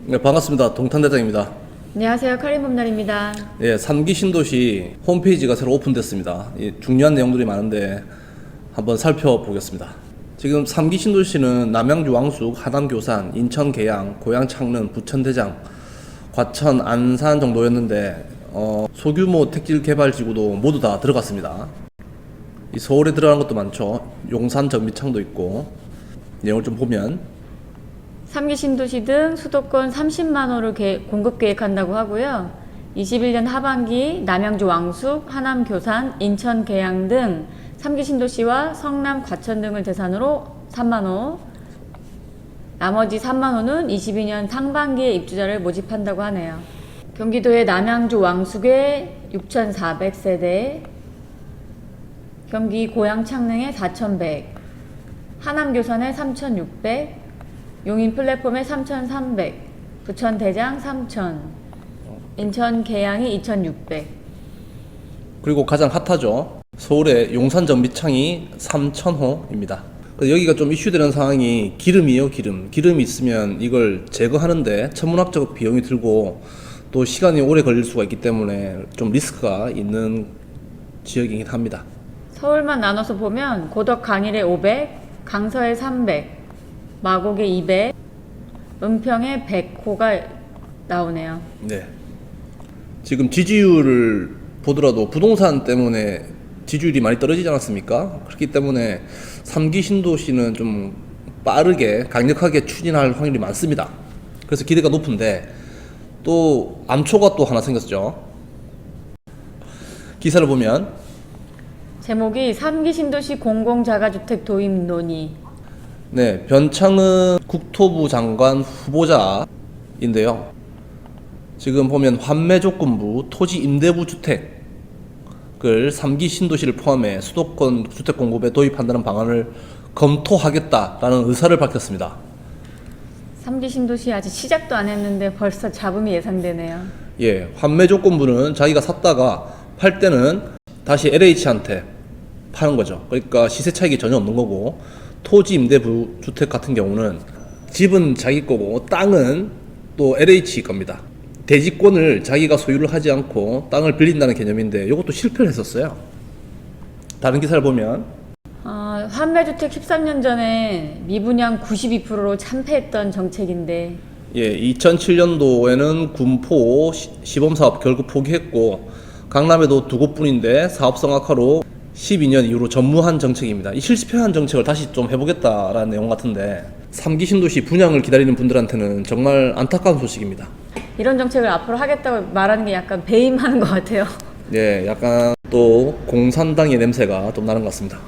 네, 반갑습니다. 동탄대장입니다. 안녕하세요. 카리봄날입니다. 예, 3기 신도시 홈페이지가 새로 오픈됐습니다. 예, 중요한 내용들이 많은데 한번 살펴보겠습니다. 지금 3기 신도시는 남양주 왕숙, 하남 교산, 인천 계양, 고양 창릉, 부천 대장, 과천 안산 정도였는데 소규모 택지 개발 지구도 모두 다 들어갔습니다. 이 서울에 들어간 것도 많죠. 용산 정비창도 있고. 내용을 좀 보면 3기 신도시 등 수도권 30만 호를 공급 계획한다고 하고요. 21년 하반기 남양주 왕숙, 하남 교산, 인천 계양 등 3기 신도시와 성남 과천 등을 대상으로 3만 호, 나머지 3만 호는 22년 상반기에 입주자를 모집한다고 하네요. 경기도의 남양주 왕숙에 6,400세대, 경기 고양 창릉에 4,100, 하남 교산에 3,600, 용인 플랫폼에 3,300, 부천 대장 3,000, 인천 계양이 2,600. 그리고 가장 핫하죠. 서울의 용산 정비창이 3,000호입니다. 여기가 좀 이슈되는 상황이 기름이에요. 기름이 있으면 이걸 제거하는데 천문학적 비용이 들고 또 시간이 오래 걸릴 수가 있기 때문에 좀 리스크가 있는 지역이긴 합니다. 서울만 나눠서 보면 고덕 강일에 500, 강서에 300, 마곡에 200, 은평에 100호가 나오네요. 네. 지금 지지율을 보더라도 부동산 때문에 지지율이 많이 떨어지지 않았습니까? 그렇기 때문에 3기 신도시는 좀 빠르게 강력하게 추진할 확률이 많습니다. 그래서 기대가 높은데 또 암초가 또 하나 생겼죠. 기사를 보면 제목이 3기 신도시 공공자가주택 도입 논의. 네, 변창은 국토부 장관 후보자인데요. 지금 보면 환매조건부 토지 임대부 주택을 3기 신도시를 포함해 수도권 주택 공급에 도입한다는 방안을 검토하겠다라는 의사를 밝혔습니다. 3기 신도시 아직 시작도 안 했는데 벌써 잡음이 예상되네요. 예, 환매조건부는 자기가 샀다가 팔 때는 다시 LH한테 파는 거죠. 그러니까 시세 차익이 전혀 없는 거고, 토지 임대부 주택 같은 경우는 집은 자기 거고 땅은 또 LH 겁니다. 대지권을 자기가 소유를 하지 않고 땅을 빌린다는 개념인데 이것도 실패를 했었어요. 다른 기사를 보면 환매주택 13년 전에 미분양 92%로 참패했던 정책인데, 예, 2007년도에는 군포 시범사업 결국 포기했고 강남에도 2곳뿐인데 사업 성악화로 12년 이후로 전무한 정책입니다. 이 실패한 정책을 다시 좀 해보겠다라는 내용 같은데 3기 신도시 분양을 기다리는 분들한테는 정말 안타까운 소식입니다. 이런 정책을 앞으로 하겠다고 말하는 게 약간 배임하는 것 같아요. 네, 약간 또 공산당의 냄새가 좀 나는 것 같습니다.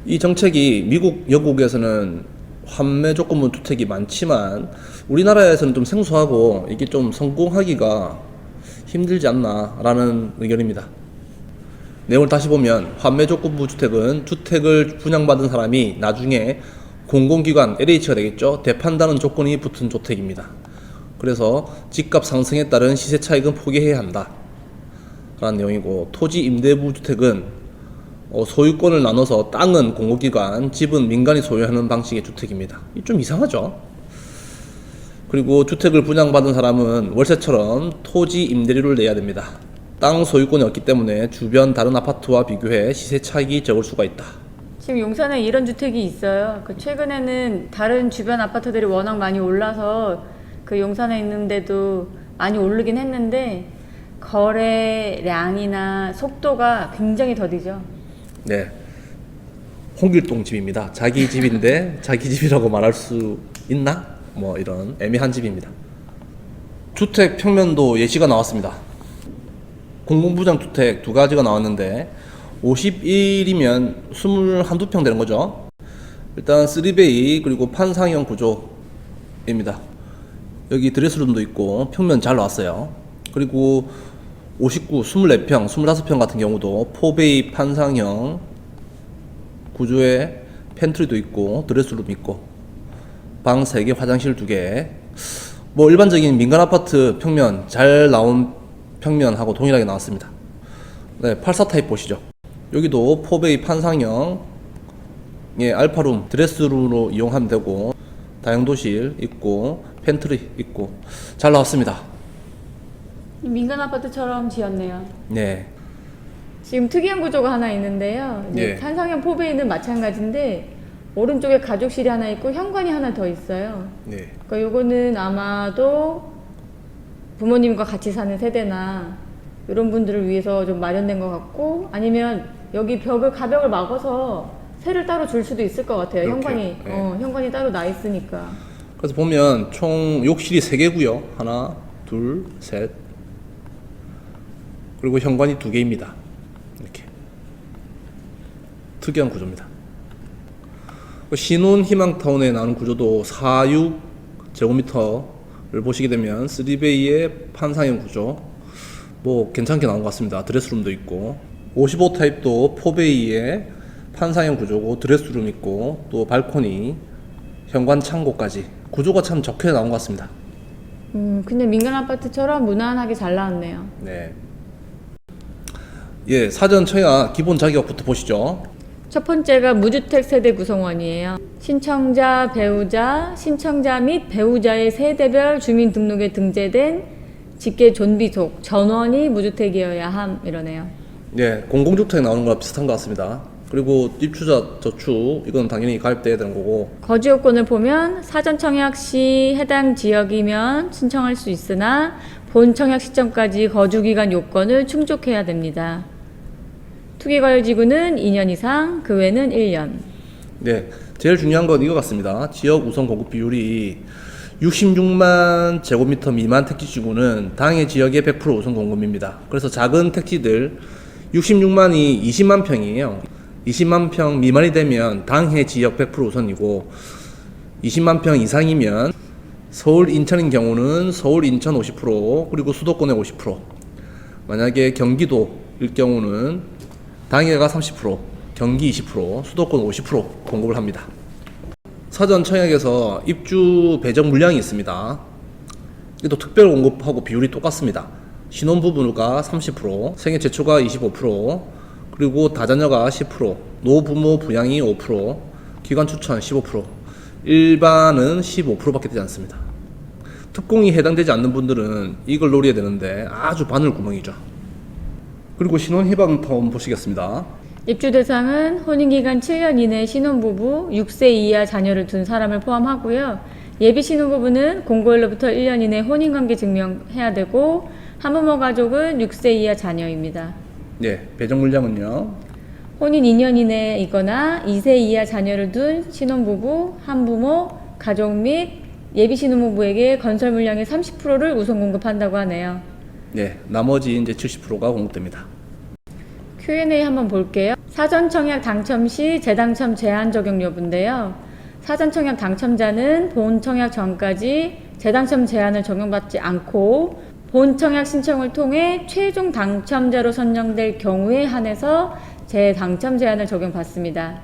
이 정책이 미국, 영국에서는 환매 조건부 주택이 많지만 우리나라에서는 좀 생소하고 이게 좀 성공하기가 힘들지 않나라는 의견입니다. 내용을 다시 보면 환매 조건부 주택은 주택을 분양받은 사람이 나중에 공공기관 LH가 되겠죠. 대판다는 조건이 붙은 주택입니다. 그래서 집값 상승에 따른 시세 차익은 포기해야 한다 라는 내용이고, 토지 임대부 주택은 소유권을 나눠서 땅은 공공기관, 집은 민간이 소유하는 방식의 주택입니다. 좀 이상하죠. 그리고 주택을 분양받은 사람은 월세처럼 토지 임대료를 내야 됩니다. 땅 소유권이 없기 때문에 주변 다른 아파트와 비교해 시세 차익이 적을 수가 있다. 지금 용산에 이런 주택이 있어요. 최근에는 다른 주변 아파트들이 워낙 많이 올라서 그 용산에 있는데도 많이 오르긴 했는데 거래량이나 속도가 굉장히 더디죠. 네, 홍길동 집입니다. 자기 집인데 자기 집이라고 말할 수 있나? 뭐 이런 애매한 집입니다. 주택 평면도 예시가 나왔습니다. 공공부장 주택 2가지가 나왔는데 51이면 21~2평 되는 거죠. 일단 3베이 그리고 판상형 구조입니다. 여기 드레스룸도 있고 평면 잘 나왔어요. 그리고 59, 24평, 25평 같은 경우도 4베이 판상형 구조에 팬트리도 있고 드레스룸 있고 방 3개, 화장실 2개. 뭐 일반적인 민간 아파트 평면 잘 나온 평면하고 동일하게 나왔습니다. 네, 84 타입 보시죠. 여기도 4베이 판상형 알파룸, 드레스룸으로 이용하면 되고 다용도실 있고 팬트리 있고 잘 나왔습니다. 민간 아파트처럼 지었네요. 네. 지금 특이한 구조가 하나 있는데요. 이제 예. 탄성형 포베이는 마찬가지인데 오른쪽에 가족실이 하나 있고 현관이 하나 더 있어요. 네. 그러니까 요거는 아마도 부모님과 같이 사는 세대나 이런 분들을 위해서 좀 마련된 것 같고, 아니면 여기 가벽을 막아서 새를 따로 줄 수도 있을 것 같아요. 이렇게, 현관이 네. 현관이 따로 나 있으니까. 그래서 보면 총 욕실이 3개고요. 하나, 둘, 셋. 그리고 현관이 2개입니다. 이렇게. 특이한 구조입니다. 신혼 희망타운에 나오는 구조도 46제곱미터를 보시게 되면 3베이의 판상형 구조. 뭐 괜찮게 나온 것 같습니다. 드레스룸도 있고. 55 타입도 4베이의 판상형 구조고 드레스룸 있고 또 발코니, 현관 창고까지 구조가 참 좋게 나온 것 같습니다. 그냥 민간 아파트처럼 무난하게 잘 나왔네요. 네. 예, 사전 청약 기본 자격부터 보시죠. 첫 번째가 무주택 세대 구성원이에요. 신청자, 배우자, 신청자 및 배우자의 세대별 주민등록에 등재된 직계 존비속 전원이 무주택이어야 함 이러네요. 네, 공공주택 나오는 거랑 비슷한 것 같습니다. 그리고 입주자 저축 이건 당연히 가입돼야 되는 거고. 거주 요건을 보면 사전 청약 시 해당 지역이면 신청할 수 있으나 본 청약 시점까지 거주 기간 요건을 충족해야 됩니다. 투기과열지구는 2년 이상, 그 외는 1년. 네, 제일 중요한 건 이거 같습니다. 지역 우선 공급 비율이 66만 제곱미터 미만 택지지구는 당해 지역의 100% 우선 공급입니다. 그래서 작은 택지들 66만이 20만 평이에요. 20만 평 미만이 되면 당해 지역 100% 우선이고 20만 평 이상이면 서울, 인천인 경우는 서울, 인천 50% 그리고 수도권의 50%. 만약에 경기도일 경우는 당해가 30%, 경기 20%, 수도권 50% 공급을 합니다. 사전 청약에서 입주 배정 물량이 있습니다. 이것도 특별 공급하고 비율이 똑같습니다. 신혼부부가 30%, 생애 최초가 25%, 그리고 다자녀가 10%, 노부모 부양이 5%, 기관 추천 15%, 일반은 15%밖에 되지 않습니다. 특공이 해당되지 않는 분들은 이걸 노려야 되는데 아주 바늘구멍이죠. 그리고 신혼희망타운 보시겠습니다. 입주 대상은 혼인기간 7년 이내 신혼부부, 6세 이하 자녀를 둔 사람을 포함하고요. 예비 신혼부부는 공고일로부터 1년 이내 혼인관계 증명해야 되고 한부모 가족은 6세 이하 자녀입니다. 네, 배정 물량은요. 혼인 2년 이내이거나 2세 이하 자녀를 둔 신혼부부, 한부모, 가족 및 예비 신혼부부에게 건설 물량의 30%를 우선 공급한다고 하네요. 네, 나머지 이제 70%가 공급됩니다. Q&A 한번 볼게요. 사전 청약 당첨 시 재당첨 제한 적용 여부인데요. 사전 청약 당첨자는 본 청약 전까지 재당첨 제한을 적용받지 않고 본 청약 신청을 통해 최종 당첨자로 선정될 경우에 한해서 재당첨 제한을 적용받습니다.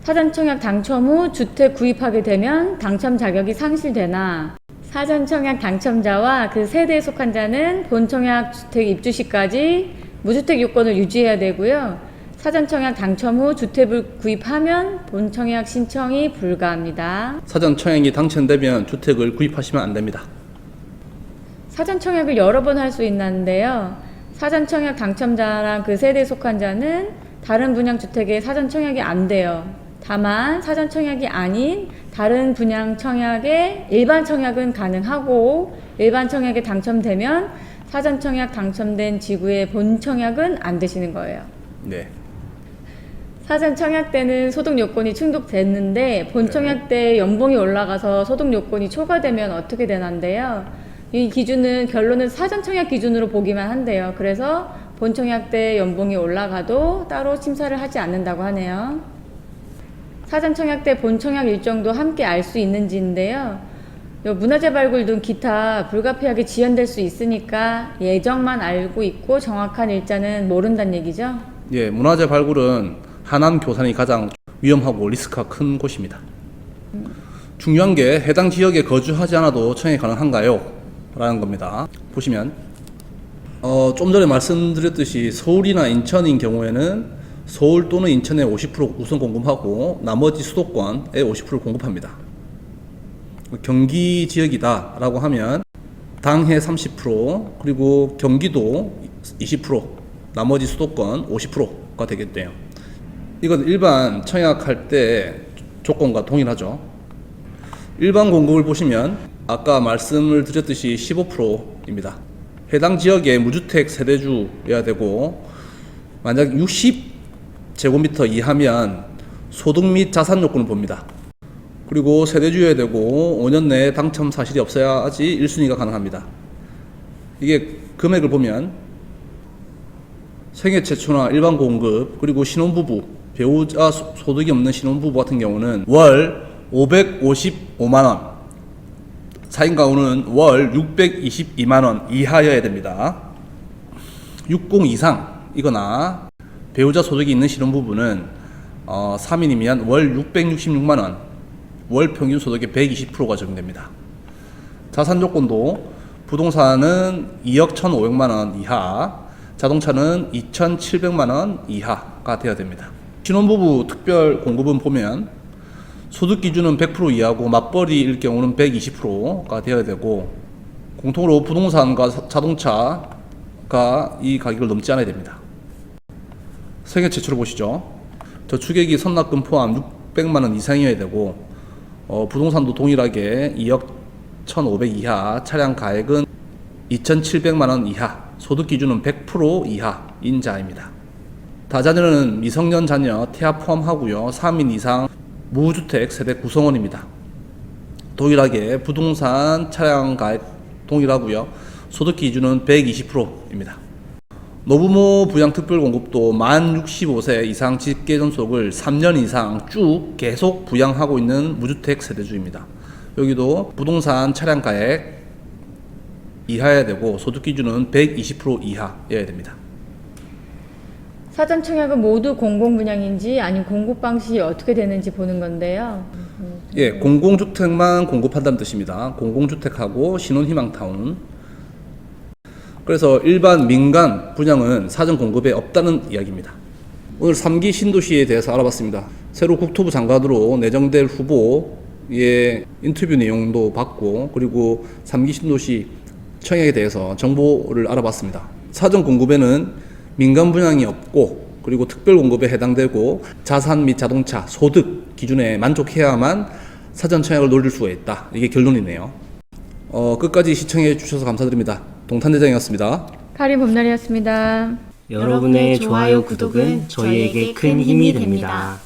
사전 청약 당첨 후 주택 구입하게 되면 당첨 자격이 상실되나 사전 청약 당첨자와 그 세대에 속한 자는 본 청약 주택 입주 시까지 무주택 요건을 유지해야 되고요. 사전 청약 당첨 후 주택을 구입하면 본 청약 신청이 불가합니다. 사전 청약이 당첨되면 주택을 구입하시면 안 됩니다. 사전 청약을 여러 번 할 수 있는데요. 사전 청약 당첨자랑 그 세대에 속한 자는 다른 분양 주택에 사전 청약이 안 돼요. 다만 사전 청약이 아닌 다른 분양 청약에 일반 청약은 가능하고 일반 청약에 당첨되면 사전 청약 당첨된 지구의 본 청약은 안 되시는 거예요. 네. 사전 청약 때는 소득 요건이 충족됐는데 본 청약 때 연봉이 올라가서 소득 요건이 초과되면 어떻게 되는데요. 이 기준은 결론은 사전 청약 기준으로 보기만 한대요. 그래서 본 청약 때 연봉이 올라가도 따로 심사를 하지 않는다고 하네요. 사전 청약 때 본 청약 일정도 함께 알 수 있는지인데요. 문화재 발굴 등 기타 불가피하게 지연될 수 있으니까 예정만 알고 있고 정확한 일자는 모른다는 얘기죠. 예, 문화재 발굴은 하남 교산이 가장 위험하고 리스크가 큰 곳입니다. 중요한 게 해당 지역에 거주하지 않아도 청약 가능한가요? 라는 겁니다. 보시면 좀 전에 말씀드렸듯이 서울이나 인천인 경우에는 서울 또는 인천에 50% 우선 공급하고 나머지 수도권에 50% 공급합니다. 경기 지역이다라고 하면 당해 30% 그리고 경기도 20% 나머지 수도권 50%가 되겠대요. 이건 일반 청약할 때 조건과 동일하죠. 일반 공급을 보시면 아까 말씀을 드렸듯이 15%입니다. 해당 지역의 무주택 세대주여야 되고 만약 60제곱미터 이하면 소득 및 자산 요건을 봅니다. 그리고 세대주여야 되고 5년 내에 당첨 사실이 없어야지 1순위가 가능합니다. 이게 금액을 보면 생애 최초나 일반 공급 그리고 신혼부부 배우자 소득이 없는 신혼부부 같은 경우는 월 555만원 4인 가구는 월 622만원 이하여야 됩니다. 60 이상이거나 배우자 소득이 있는 신혼부부는 3인이면 월 666만원 월 평균 소득의 120%가 적용됩니다. 자산 조건도 부동산은 2억 1,500만원 이하, 자동차는 2,700만원 이하가 되어야 됩니다. 신혼부부 특별 공급은 보면 소득 기준은 100% 이하고 맞벌이일 경우는 120%가 되어야 되고 공통으로 부동산과 자동차가 이 가격을 넘지 않아야 됩니다. 생애 최초로 보시죠. 저축액이 선납금 포함 600만원 이상이어야 되고 부동산도 동일하게 2억 1,500 이하, 차량 가액은 2,700만원 이하, 소득 기준은 100% 이하인 자입니다. 다자녀는 미성년 자녀 태아 포함하고요. 3인 이상 무주택 세대 구성원입니다. 동일하게 부동산 차량 가액 동일하고요. 소득 기준은 120%입니다. 노부모 부양 특별 공급도 만 65세 이상 직계 전속을 3년 이상 쭉 계속 부양하고 있는 무주택 세대주입니다. 여기도 부동산 차량 가액 이하여야 되고 소득 기준은 120% 이하여야 됩니다. 사전 청약은 모두 공공 분양인지 아니면 공급 방식이 어떻게 되는지 보는 건데요. 예, 공공주택만 공급한다는 뜻입니다. 공공주택하고 신혼희망타운. 그래서 일반 민간 분양은 사전 공급에 없다는 이야기입니다. 오늘 3기 신도시에 대해서 알아봤습니다. 새로 국토부 장관으로 내정될 후보의 인터뷰 내용도 봤고 그리고 3기 신도시 청약에 대해서 정보를 알아봤습니다. 사전 공급에는 민간 분양이 없고 그리고 특별 공급에 해당되고 자산 및 자동차, 소득 기준에 만족해야만 사전 청약을 노릴 수가 있다. 이게 결론이네요. 끝까지 시청해 주셔서 감사드립니다. 동탄대장이었습니다. 카린 봄날이었습니다. 여러분의 좋아요, 구독은 저희에게 큰 힘이 됩니다.